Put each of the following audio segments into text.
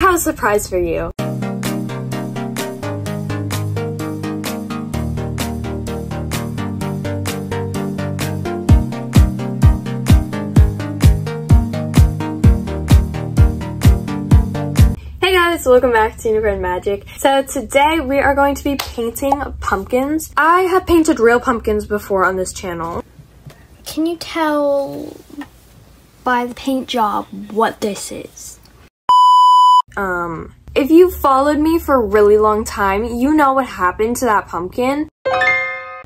have a surprise for you. Hey guys, welcome back to Unicorn Magic. So today we are going to be painting pumpkins. I have painted real pumpkins before on this channel. Can you tell by the paint job what this is? If you followed me for a really long time, you know what happened to that pumpkin.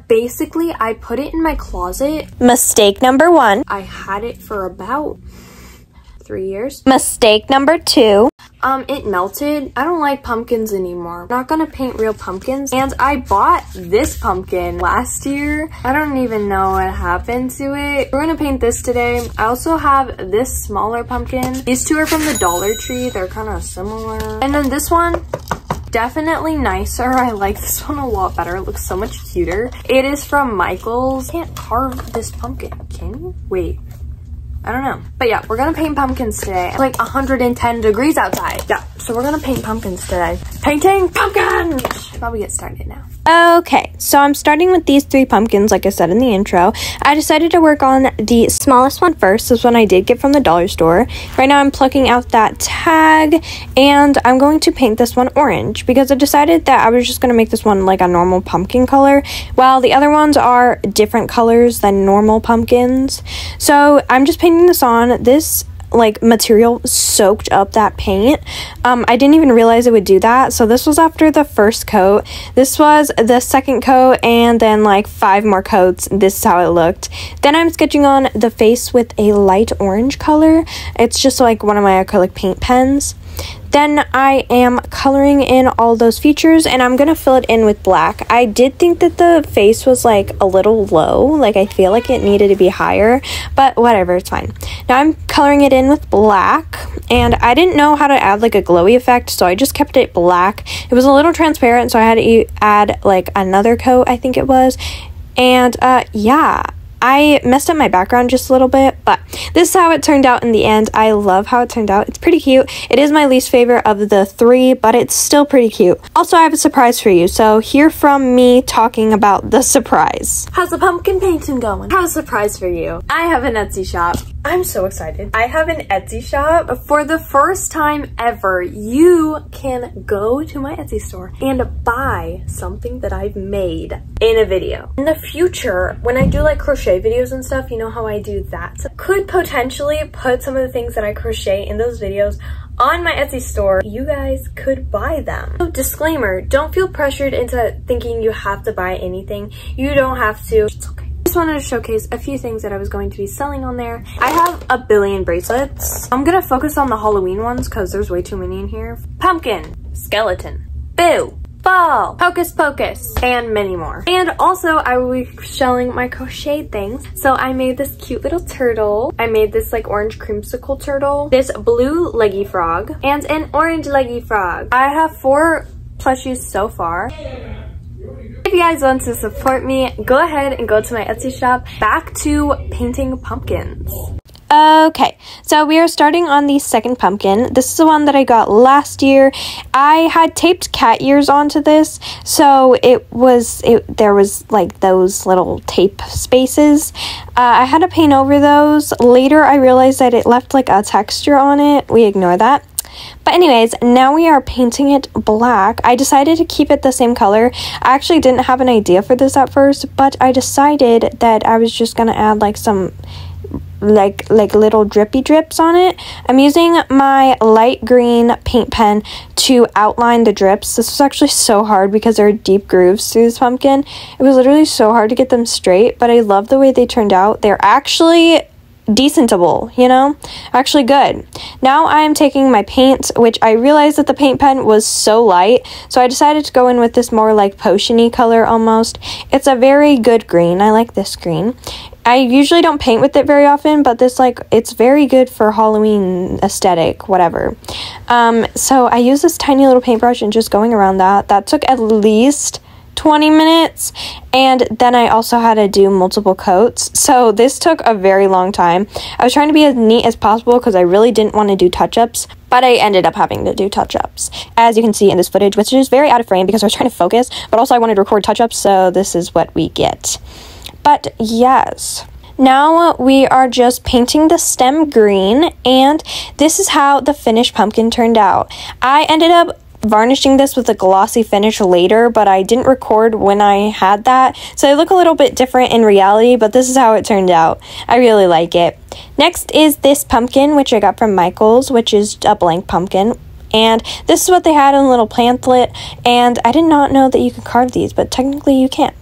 Basically, I put it in my closet. Mistake number 1. I had it for about 3 years. Mistake number 2. It melted. I don't like pumpkins anymore. I'm not gonna paint real pumpkins. And I bought this pumpkin last year. I don't even know what happened to it. We're gonna paint this today. I also have this smaller pumpkin. These two are from the Dollar Tree. They're kind of similar. And then this one, definitely nicer. I like this one a lot better. It looks so much cuter. It is from Michaels. I can't carve this pumpkin, can you? Wait. I don't know. But yeah, we're gonna paint pumpkins today. It's like 110 degrees outside. Yeah, so we're gonna paint pumpkins today. Painting pumpkins! Shall we get started now? Okay, so I'm starting with these 3 pumpkins, like I said in the intro. I decided to work on the smallest one first. This one I did get from the dollar store. Right now I'm plucking out that tag, and I'm going to paint this one orange because I decided that I was just going to make this one like a normal pumpkin color, while the other ones are different colors than normal pumpkins. So I'm just painting this on. This like material soaked up that paint. I didn't even realize it would do that. So this was after the first coat. This was the second coat, and then like 5 more coats. This is how it looked. Then I'm sketching on the face with a light orange color. It's just like one of my acrylic paint pens. Then I am coloring in all those features, and I'm gonna fill it in with black. I did think that the face was like a little low, like I feel like it needed to be higher, but whatever, it's fine. Now I'm coloring it in with black, and I didn't know how to add like a glowy effect, so I just kept it black. It was a little transparent, so I had to add like another coat, I think it was. And yeah, I messed up my background just a little bit, but this is how it turned out in the end. I love how it turned out. It's pretty cute. It is my least favorite of the 3, but it's still pretty cute. Also, I have a surprise for you, so hear from me talking about the surprise. How's the pumpkin painting going? I have a surprise for you. I have an Etsy shop. I'm so excited. I have an Etsy shop. For the first time ever, you can go to my Etsy store and buy something that I've made in a video. In the future, when I do like crochet videos and stuff, you know how I do that. So could potentially put some of the things that I crochet in those videos on my Etsy store. You guys could buy them. So disclaimer, don't feel pressured into thinking you have to buy anything. You don't have to. It's okay. I just wanted to showcase a few things that I was going to be selling on there. I have a billion bracelets. I'm gonna focus on the Halloween ones because there's way too many in here. Pumpkin, skeleton, boo, fall, hocus pocus, and many more. And also I will be selling my crochet things. So I made this cute little turtle. I made this like orange creamsicle turtle, this blue leggy frog, and an orange leggy frog. I have 4 plushies so far. If you guys want to support me, go ahead and go to my Etsy shop. Back to painting pumpkins. Okay, so we are starting on the second pumpkin. This is the one that I got last year. I had taped cat ears onto this, so there was like those little tape spaces. I had to paint over those. Later, I realized that it left like a texture on it. We ignore that. But anyways, now we are painting it black. I decided to keep it the same color. I actually didn't have an idea for this at first, but I decided that I was just gonna add like some like little drippy drips on it. I'm using my light green paint pen to outline the drips. This was actually so hard because there are deep grooves through this pumpkin. It was literally so hard to get them straight, but I love the way they turned out. They're actually decentable, you know, actually good. Now I am taking my paint, which I realized that the paint pen was so light, so I decided to go in with this more like potion-y color almost. It's a very good green. I like this green. I usually don't paint with it very often, but this, like, it's very good for Halloween aesthetic, whatever. So I use this tiny little paintbrush and just going around that. That took at least 20 minutes, and then I also had to do multiple coats, so this took a very long time. I was trying to be as neat as possible because I really didn't want to do touch-ups, but I ended up having to do touch-ups, as you can see in this footage, which is very out of frame because I was trying to focus, but also I wanted to record touch-ups, so this is what we get. But yes, now we are just painting the stem green, and this is how the finished pumpkin turned out. I ended up varnishing this with a glossy finish later, but I didn't record when I had that, so they look a little bit different in reality, but this is how it turned out. I really like it. Next is this pumpkin, which I got from Michael's, which is a blank pumpkin, and this is what they had in a little pamphlet, and I did not know that you could carve these, but technically you can.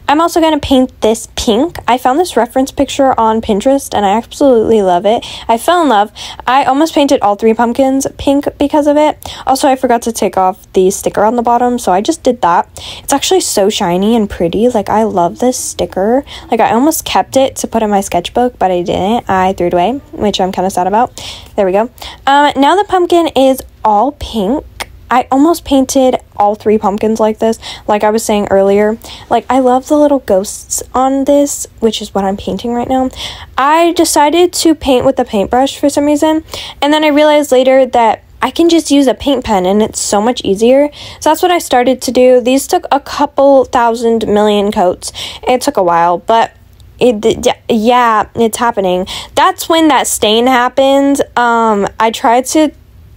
I'm also going to paint this pink. I found this reference picture on Pinterest and I absolutely love it. I fell in love. I almost painted all 3 pumpkins pink because of it. Also, I forgot to take off the sticker on the bottom, so I just did that. It's actually so shiny and pretty. Like, I love this sticker. Like, I almost kept it to put in my sketchbook, but I didn't. I threw it away, which I'm kind of sad about. There we go. Now the pumpkin is all pink. I almost painted all 3 pumpkins like this, like I was saying earlier. Like, I love the little ghosts on this, which is what I'm painting right now. I decided to paint with a paintbrush for some reason, and then I realized later that I can just use a paint pen and it's so much easier. So that's what I started to do. These took a couple thousand million coats. It took a while, but yeah, it's happening. That's when that stain happened. I tried to,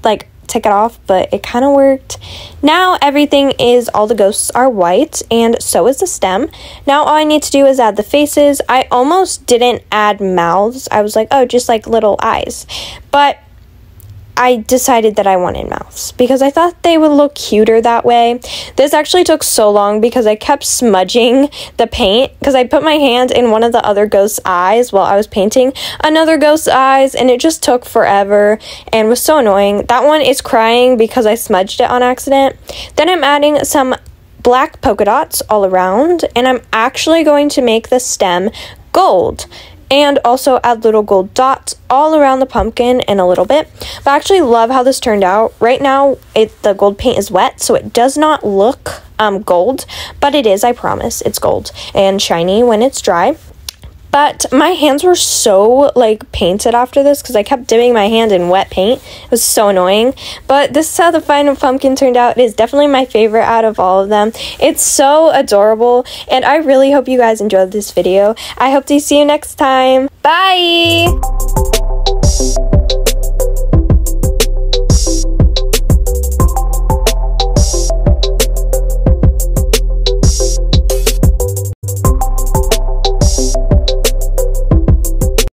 like, take it off, but it kind of worked. Now everything is, all the ghosts are white, and so is the stem. Now all I need to do is add the faces. I almost didn't add mouths. I was like, oh, just like little eyes, but I decided that I wanted mouths because I thought they would look cuter that way. This actually took so long because I kept smudging the paint because I put my hand in one of the other ghost's eyes while I was painting another ghost's eyes, and it just took forever and was so annoying. That one is crying because I smudged it on accident. Then I'm adding some black polka dots all around, and I'm actually going to make the stem gold and also add little gold dots all around the pumpkin in a little bit. But I actually love how this turned out. Right now, the gold paint is wet, so it does not look gold, but it is, I promise. It's gold and shiny when it's dry. But my hands were so, like, painted after this because I kept dipping my hand in wet paint. It was so annoying. But this is how the final pumpkin turned out. It is definitely my favorite out of all of them. It's so adorable, and I really hope you guys enjoyed this video. I hope to see you next time. Bye!